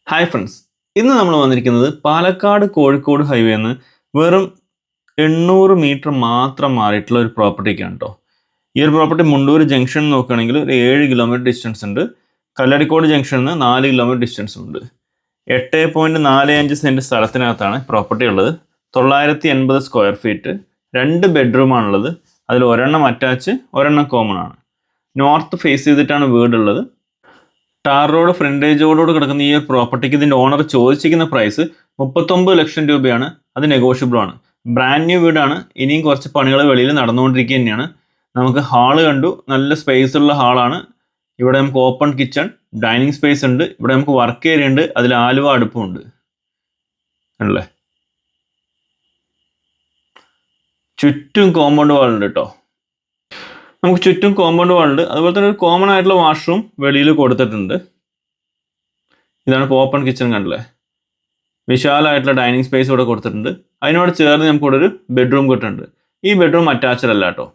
Hi friends, ഇന്ന് നമ്മൾ വന്നിരിക്കുന്നത് പാലക്കാട് കോഴിക്കോട് ഹൈവേ നിന്ന് വെറും 800 മീറ്റർ മാത്രം മാറിയിട്ടുള്ള ഒരു പ്രോപ്പർട്ടിക്കാണ് കേട്ടോ. ഈ ഒരു പ്രോപ്പർട്ടി മുണ്ടൂർ ജംഗ്ഷൻ നോക്കുകയാണെങ്കിൽ ഒരു 7 കിലോമീറ്റർ ഡിസ്റ്റൻസ് ഉണ്ട്. കല്ലടിക്കോട് ജംഗ്ഷനിൽ നിന്ന് 4 കിലോമീറ്റർ ഡിസ്റ്റൻസ് ഉണ്ട്. 8.45 സെൻറ്റ് സ്ഥലത്തിനകത്താണ് പ്രോപ്പർട്ടി ഉള്ളത്. 980 സ്ക്വയർ ഫീറ്റ്, 2 ബെഡ്റൂമാണുള്ളത്. അതിൽ ഒരെണ്ണം അറ്റാച്ച്, ഒരെണ്ണം കോമൺ ആണ്. നോർത്ത് ഫേസ് ചെയ്തിട്ടാണ് വീടുള്ളത്. ടാർ റോഡ് ഫ്രണ്ടേജോടുകൂടി കിടക്കുന്ന ഈ ഒരു പ്രോപ്പർട്ടിക്ക് ഇതിൻ്റെ ഓണർ ചോദിച്ചിരിക്കുന്ന പ്രൈസ് 39 ലക്ഷം രൂപയാണ്. അത് നെഗോഷ്യബിൾ ആണ്. ബ്രാൻഡ് ന്യൂ വീടാണ്. ഇനിയും കുറച്ച് പണികൾ വെളിയിൽ നടന്നുകൊണ്ടിരിക്കുക തന്നെയാണ്. നമുക്ക് ഹാള് കണ്ടു, നല്ല സ്പേസ് ഉള്ള ഹാളാണ്. ഇവിടെ നമുക്ക് ഓപ്പൺ കിച്ചൺ, ഡൈനിങ് സ്പേസ് ഉണ്ട്. ഇവിടെ നമുക്ക് വർക്ക് ഏരിയ ഉണ്ട്. അതിൽ ആലുവ അടുപ്പുണ്ട് അല്ലേ. ചുറ്റും കോമ്പൗണ്ട് വാൾ ഉണ്ട് കേട്ടോ. നമുക്ക് ചുറ്റും കോമ്പൗണ്ട് വാളുണ്ട്. അതുപോലെ തന്നെ ഒരു കോമൺ ആയിട്ടുള്ള വാഷ്റൂം വെളിയിൽ കൊടുത്തിട്ടുണ്ട്. ഇതാണ് ഇപ്പോൾ ഓപ്പൺ കിച്ചൺ കണ്ടില്ലേ. വിശാലമായിട്ടുള്ള ഡൈനിങ് സ്പേസ് ഇവിടെ കൊടുത്തിട്ടുണ്ട്. അതിനോട് ചേർന്ന് നമുക്ക് ഇവിടെ ഒരു ബെഡ്റൂം കിട്ടുന്നുണ്ട്. ഈ ബെഡ്റൂം അറ്റാച്ച്ഡ് അല്ല കേട്ടോ.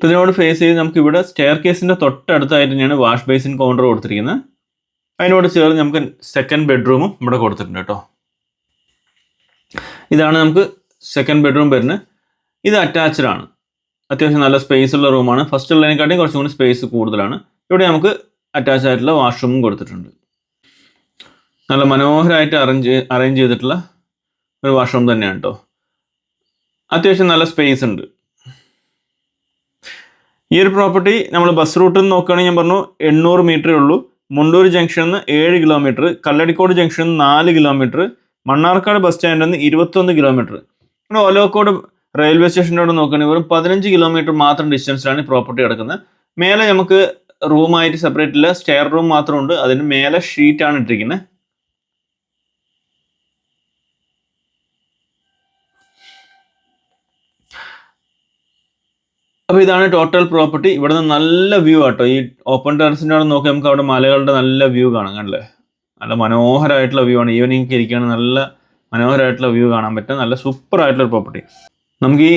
ഇതിനോട് ഫേസ് ചെയ്ത് നമുക്ക് ഇവിടെ സ്റ്റെയർ കേസിൻ്റെ തൊട്ടടുത്തായിട്ട് തന്നെയാണ് വാഷ് ബേസിൻ കൗണ്ടർ കൊടുത്തിരിക്കുന്നത്. അതിനോട് ചേർന്ന് നമുക്ക് സെക്കൻഡ് ബെഡ്റൂമും ഇവിടെ കൊടുത്തിട്ടുണ്ട് കേട്ടോ. ഇതാണ് നമുക്ക് സെക്കൻഡ് ബെഡ്റൂം വരുന്നത്. ഇത് അറ്റാച്ച്ഡ് ആണ്. അത്യാവശ്യം നല്ല സ്പേസ് ഉള്ള റൂമാണ്. ഫസ്റ്റ് ഉള്ളതിനെക്കാട്ടിയും കുറച്ചും കൂടി സ്പേസ് കൂടുതലാണ്. ഇവിടെ നമുക്ക് അറ്റാച്ച് ആയിട്ടുള്ള വാഷ്റൂമും കൊടുത്തിട്ടുണ്ട്. നല്ല മനോഹരമായിട്ട് അറേഞ്ച് ചെയ്തിട്ടുള്ള ഒരു വാഷ്റൂം തന്നെയാണ് കേട്ടോ. അത്യാവശ്യം നല്ല സ്പേസ് ഉണ്ട്. ഈ ഒരു പ്രോപ്പർട്ടി നമ്മൾ ബസ് റൂട്ടിൽ നിന്ന് നോക്കുകയാണെങ്കിൽ ഞാൻ പറഞ്ഞു 800 മീറ്ററേ ഉള്ളൂ. മുണ്ടൂർ ജംഗ്ഷനിൽ നിന്ന് 7 കിലോമീറ്റർ, കല്ലടിക്കോട് ജംഗ്ഷനിൽ നിന്ന് 4 കിലോമീറ്റർ, മണ്ണാർക്കാട് ബസ് സ്റ്റാൻഡിൽ നിന്ന് 21 കിലോമീറ്റർ. ഇവിടെ ഒലോക്കോട് റെയിൽവേ സ്റ്റേഷനോട് നോക്കുകയാണെങ്കിൽ വെറും 15 കിലോമീറ്റർ മാത്രം ഡിസ്റ്റൻസിലാണ് ഈ പ്രോപ്പർട്ടി കിടക്കുന്നത്. മേലെ നമുക്ക് റൂമായിട്ട് സെപ്പറേറ്റ് ഇല്ല, സ്റ്റെയർ റൂം മാത്രമുണ്ട്. അതിന് മേലെ ഷീറ്റാണ് ഇട്ടിരിക്കുന്നത്. അപ്പോൾ ഇതാണ് ടോട്ടൽ പ്രോപ്പർട്ടി. ഇവിടെ നിന്ന് നല്ല വ്യൂ ആട്ടോ. ഈ ഓപ്പൺ ടെറസിൻ്റെ അവിടെ നോക്കി നമുക്ക് അവിടെ മലകളുടെ നല്ല വ്യൂ കാണാം. കണ്ടല്ലേ, നല്ല മനോഹരമായിട്ടുള്ള വ്യൂ ആണ്. ഈവനിങ് ഇരിക്കുകയാണ്, നല്ല മനോഹരമായിട്ടുള്ള വ്യൂ കാണാൻ പറ്റും. നല്ല സൂപ്പർ ആയിട്ടുള്ള പ്രോപ്പർട്ടി. നമുക്ക് ഈ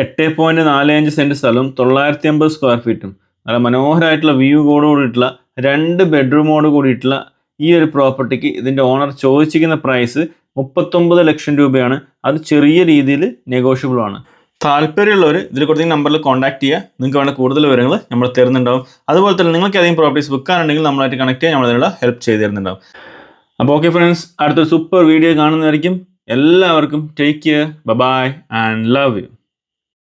8.45 സെൻറ്റ് സ്ഥലവും 980 സ്ക്വയർ ഫീറ്റും നല്ല മനോഹരമായിട്ടുള്ള വ്യൂ കൂടിയിട്ടുള്ള 2 ബെഡ്റൂമോട് കൂടിയിട്ടുള്ള ഈ ഒരു പ്രോപ്പർട്ടിക്ക് ഇതിൻ്റെ ഓണർ ചോദിച്ചിരിക്കുന്ന പ്രൈസ് 39 ലക്ഷം രൂപയാണ്. അത് ചെറിയ രീതിയിൽ നെഗോഷ്യബിൾ ആണ്. താല്പര്യമുള്ളവർ ഇതിൽ കൊടുത്ത നമ്പറിൽ കോൺടാക്ട് ചെയ്യുക. നിങ്ങൾക്ക് വേണ്ട കൂടുതൽ വിവരങ്ങൾ നമ്മൾ തരുന്നുണ്ടാവും. അതുപോലെ തന്നെ നിങ്ങൾക്ക് ഏതെങ്കിലും പ്രോപ്പർട്ടീസ് വിൽക്കാനുണ്ടെങ്കിൽ നമ്മളായിട്ട് കണക്ട് ചെയ്യാൻ നമ്മളതിനുള്ള ഹെൽപ്പ് ചെയ്ത് തരുന്നുണ്ടാവും. അപ്പോൾ ഓക്കെ ഫ്രണ്ട്സ്, അടുത്തൊരു സൂപ്പർ വീഡിയോ കാണുന്നതായിരിക്കും. എല്ലാവർക്കും take care, bye and love U.